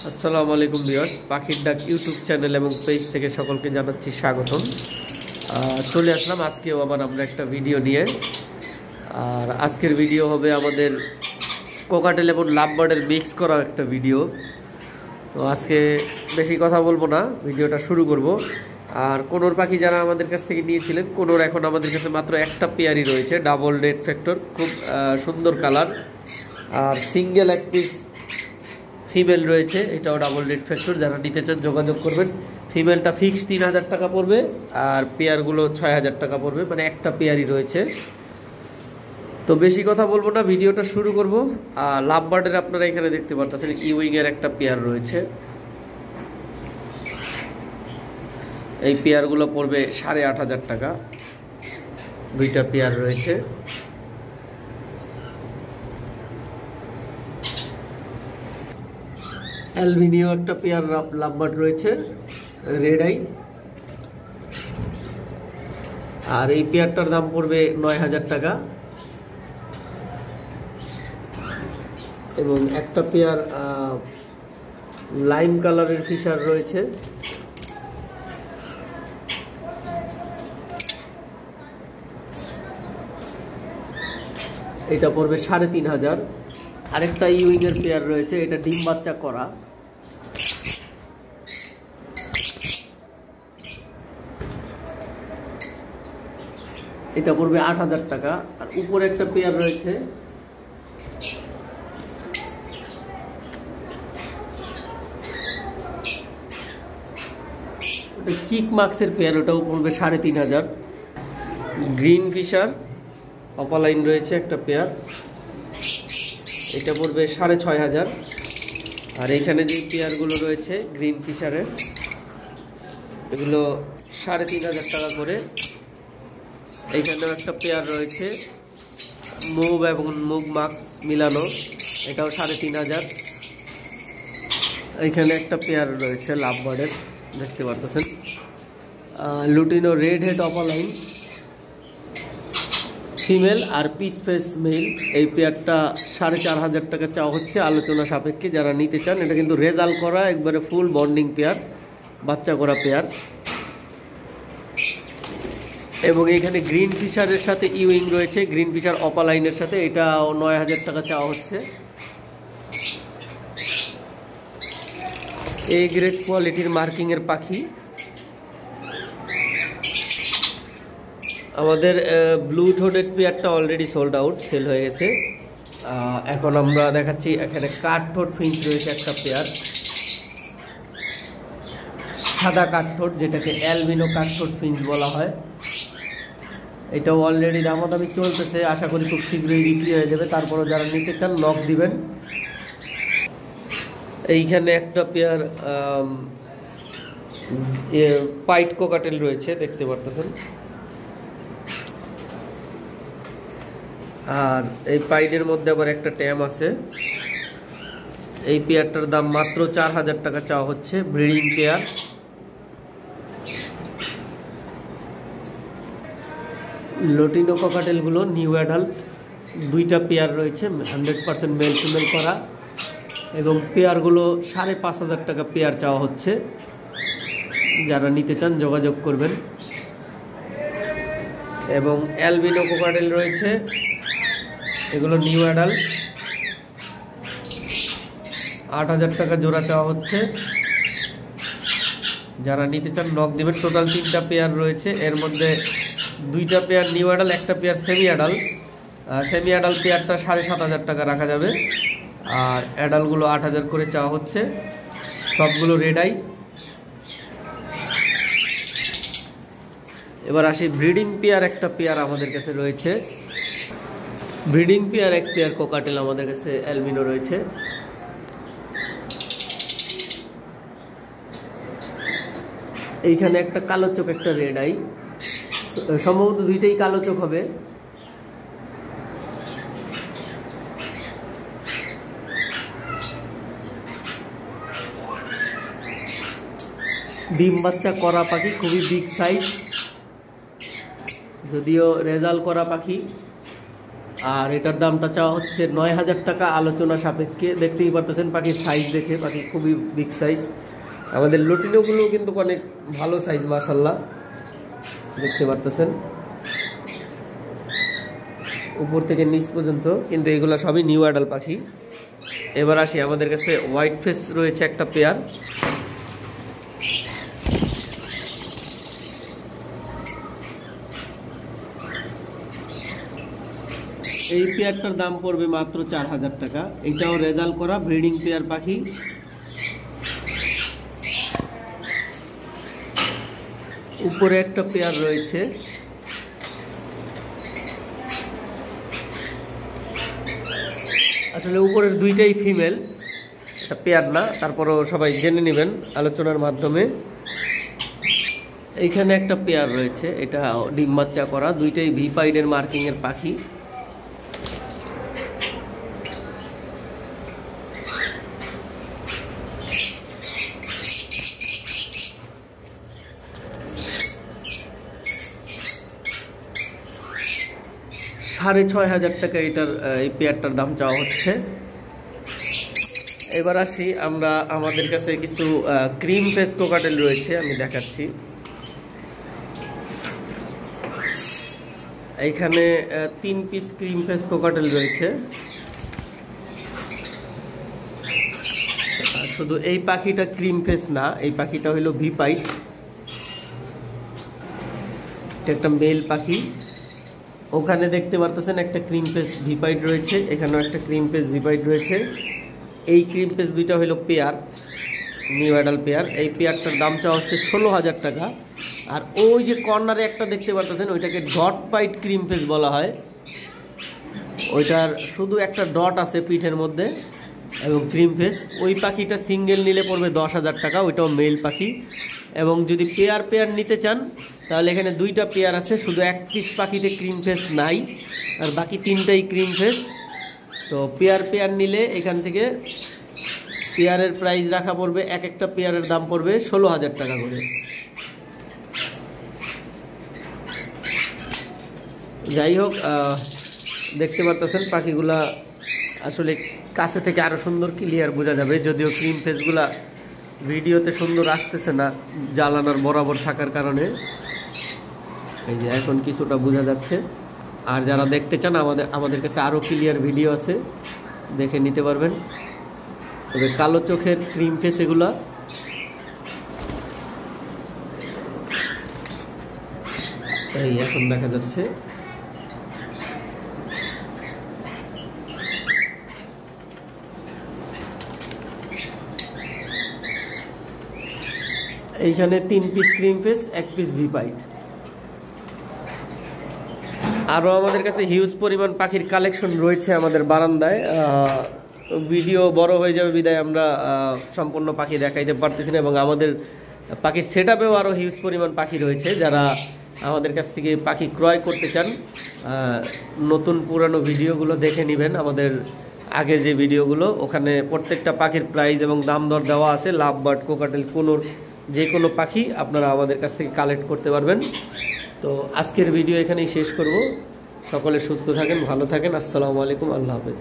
আসসালামু আলাইকুম ভিউয়ার্স, পাখির ডাক ইউটিউব চ্যানেল এবং পেজ থেকে সকলকে জানাচ্ছি স্বাগতম। চলে আসলাম আজকেও আবার আমরা একটা ভিডিও নিয়ে। আর আজকের ভিডিও হবে আমাদের কোকাটেল এবং লাভবার্ডের মিক্স করা একটা ভিডিও। তো আজকে বেশি কথা বলবো না, ভিডিওটা শুরু করব। আর কোনোর পাখি যারা আমাদের কাছ থেকে নিয়েছিলেন, কোনোর এখন আমাদের কাছে মাত্র একটা পেয়ারই রয়েছে, ডাবল রেড ফ্যাক্টর, খুব সুন্দর কালার। আর সিঙ্গেল এক পিস ফিমেল রয়েছে, এটাও ডাবল রেড ফ্যাক্টর। যারা নিতে চান যোগাযোগ করবেন। ফিমেলটা ফিক্স 3000 টাকা পড়বে, আর পেয়ারগুলো 6000 টাকা পড়বে, মানে একটা পেয়ারই রয়েছে। তো বেশি কথা বলবো না, ভিডিওটা শুরু করব। আর লাভবার্ডের আপনারা এখানে দেখতে পাচ্ছেন ইউইংয়ের একটা পেয়ার রয়েছে। এই পেয়ারগুলো পড়বে 8500 টাকা, দুইটা পেয়ার রয়েছে। অ্যালবিনিও একটা পেয়ার লাভবার্ড রয়েছে, রেড আই। আর এই পেয়ারটার দাম পড়বে 9000 টাকা। এবং একটা পেয়ার লাইম কালারের ফিশার রয়েছে, এটা পড়বে 3500। আরেকটা ইউইংয়ের পেয়ার রয়েছে, এটা ডিম বাচ্চা করা, এটা পড়বে 8000 টাকা। আর উপরে একটা পেয়ার রয়েছে, ওটা চিক মার্কসের পেয়ার, ওটাও পড়বে 3500। গ্রিন ফিশার অপালাইন রয়েছে একটা পেয়ার, এটা পড়বে 6500। আর এইখানে যে পেয়ারগুলো রয়েছে গ্রিন ফিশারের, এগুলো 3500 টাকা করে। এইখানেও একটা পেয়ার রয়েছে মুভ এবং মুভ মার্কস মিলানো, এটাও 3500। এইখানে একটা পেয়ার রয়েছে লাভবার্ডের, দেখতে পারতেছেন, lutino red head opaline female আর পিস ফেস মেল। এই পেয়ারটা 4500 টাকা চাওয়া হচ্ছে, আলোচনা সাপেক্ষে। যারা নিতে চান, এটা কিন্তু রেজাল্ট করা একবারে ফুল বন্ডিং পেয়ার, বাচ্চা করা পেয়ার। এবং এখানে গ্রিন ফিশারের সাথে ইউইং রয়েছে, গ্রিন ফিশার অপালাইনের সাথে, এটাও 9000 টাকা চাওয়া হচ্ছে। এ গ্রেড কোয়ালিটির মার্কিংয়ের পাখি। আমাদের ব্লু থ্রোটেড পেয়ারটা অলরেডি সোল্ড আউট, সেল হয়ে গেছে। এখন আমরা দেখাচ্ছি, এখানে কাঠঠোঁট ফিঞ্চ রয়েছে একটা পেয়ার, সাদা কাঠঠোঁট, যেটাকে অ্যালবিনো কাঠঠোঁট ফিঞ্চ বলা হয়। এটাও অলরেডি দামাদামি চলতেছে, আশা করি খুব শীঘ্রই বিক্রি হয়ে যাবে। তারপরও যারা নিতে চান নক দিবেন। এইখানে একটা পেয়ার পাইট কোকাটেল রয়েছে, দেখতে পারতেছেন। আর এই পাইডের মধ্যে আবার একটা ট্যাম আছে। এই পেয়ারটার দাম মাত্র 4000 টাকা চাওয়া হচ্ছে, ব্রিডিং পেয়ার। লটিনো ককাটেলগুলো নিউ অ্যাডাল্ট, দুইটা পেয়ার রয়েছে, 100% মেল ফিমেল করা। এবং পেয়ারগুলো 5500 টাকা পেয়ার চাওয়া হচ্ছে। যারা নিতে চান যোগাযোগ করবেন। এবং অ্যালবিনো কোকাটেল রয়েছে, এগুলো নিউ অ্যাডাল্ট, 8000 টাকা জোড়া চাওয়া হচ্ছে। যারা নিতে চান নক দিবেন। টোটাল 3টা পেয়ার রয়েছে, এর মধ্যে 2টা পেয়ার নিউ অ্যাডাল্ট, একটা pair semi adult. Semi adult পেয়ারটা 7500 টাকা রাখা যাবে, আর অ্যাডাল্টগুলো 8000 করে চাওয়া হচ্ছে। সবগুলো রেড আই। এবার আসি ব্রিডিং পেয়ার, একটা পেয়ার আমাদের কাছে রয়েছে। ব্রিডিং পেয়ার এক পেয়ার কোকাটেল আমাদের কাছে অ্যালবিনো রয়েছে। এইখানে একটা কালো চোখ, একটা রেড আই, সম্ভবত দুইটাই কালো চোখ হবে। ডিম বাচ্চা করা পাখি, খুবই বিগ সাইজ, যদিও রেজাল্ট করা পাখি। আর এটার দামটা চাওয়া হচ্ছে 9,000 টাকা, আলোচনা সাপেক্ষে। দেখতেই পারতেছেন পাখির সাইজ দেখে, পাখি খুবই বিগ সাইজ। আমাদের লুটিনোগুলো কিন্তু অনেক ভালো সাইজ মাশাআল্লাহ, দেখতে পারতেছেন উপর থেকে নিচ পর্যন্ত, কিন্তু এগুলো সবই নিউ অ্যাডাল পাখি। এবার আসি, আমাদের কাছে হোয়াইট ফেস রয়েছে একটা পেয়ার। এই পেয়ারটার দাম পড়বে মাত্র 4,000 টাকা। এটাও রেজাল্ট করা ব্রিডিং পেয়ার পাখি। উপরে একটা পেয়ার রয়েছে, আসলে উপরের দুইটাই ফিমেল, এটা পেয়ার না, তারপরও সবাই জেনে নেবেন আলোচনার মাধ্যমে। এইখানে একটা পেয়ার রয়েছে, এটা ডিম বাচ্চা করা, দুইটাই ভিপাইডের মার্কিং এর পাখি। $6,500 টাকা এটার এই পেয়ারটার দাম চাওয়া হচ্ছে। এবার আসি আমরা, আমাদের কাছে কিছু ক্রিম ফেস কোকাটেল রয়েছে, আমি দেখাচ্ছি। এইখানে 3 পিস ক্রিম ফেস কোকাটেল রয়েছে। শুধু এই পাখিটা ক্রিম ফেস না, এই পাখিটা হলো ভিপাইট, এটা একটা মেল পাখি। ওখানে দেখতে পারতেছেন একটা ক্রিম ফেস ভিপাইট রয়েছে, এখানেও একটা ক্রিম ফেস ভিপাইট রয়েছে। এই ক্রিম ফেস দুইটা হলো পেয়ার, নিউ অ্যাডাল পেয়ার। এই পেয়ারটার দাম চাওয়া হচ্ছে 16,000 টাকা। আর ওই যে কর্নারে একটা দেখতে পারতেছেন, ওইটাকে ডট পাইট ক্রিম ফেস বলা হয়। ওইটার শুধু একটা ডট আছে পিঠের মধ্যে এবং ক্রিম ফেস। ওই পাখিটা সিঙ্গেল নিলে পড়বে 10,000 টাকা, ওইটাও মেল পাখি। এবং যদি পেয়ার পেয়ার নিতে চান তাহলে এখানে দুইটা পেয়ার আছে, শুধু এক পিস পাখিতে ক্রিম ফেস নাই, আর বাকি তিনটাই ক্রিম ফেস। তো পেয়ার পেয়ার নিলে এখান থেকে পেয়ারের প্রাইস রাখা পড়বে, এক একটা পেয়ারের দাম পড়বে 16,000 টাকা করে। যাই হোক, দেখতে পারতেছেন পাখিগুলা আসলে কাছে থেকে আরো সুন্দর ক্লিয়ার বোঝা যাবে, যদিও ক্রিম ফেসগুলা ভিডিওতে সুন্দর আসতেছে না জ্বালানোর বরাবর থাকার কারণে। এই যে এখন কিছুটা বোঝা যাচ্ছে। আর যারা দেখতে চান, আমাদের কাছে আরো ক্লিয়ার ভিডিও আছে, দেখে নিতে পারবেন। তবে কালো চোখের ক্রিম ফেস এগুলা। এই এখন দেখা যাচ্ছে। এইখানে 3 পিস ক্রিম ফেস, 1 পিস ভিপাইট। আরও আমাদের কাছে হিউজ পরিমাণ পাখির কালেকশন রয়েছে আমাদের বারান্দায়। ভিডিও বড় হয়ে যাবে বিদায় আমরা সম্পূর্ণ পাখি দেখাইতে পারতেছি না, এবং আমাদের পাখির সেট আপেও আরও হিউজ পরিমাণ পাখি রয়েছে। যারা আমাদের কাছ থেকে পাখি ক্রয় করতে চান, নতুন পুরানো ভিডিওগুলো দেখে নেবেন, আমাদের আগে যে ভিডিওগুলো, ওখানে প্রত্যেকটা পাখির প্রাইস এবং দাম দর দেওয়া আছে। লাভ বার্ড, কোকাটেল, কোনোর যে কোনো পাখি আপনারা আমাদের কাছ থেকে কালেক্ট করতে পারবেন। তো আজকের ভিডিও এখানেই শেষ করব। সকলে সুস্থ থাকেন, ভালো থাকেন। আসসালামু আলাইকুম, আল্লাহ হাফেজ।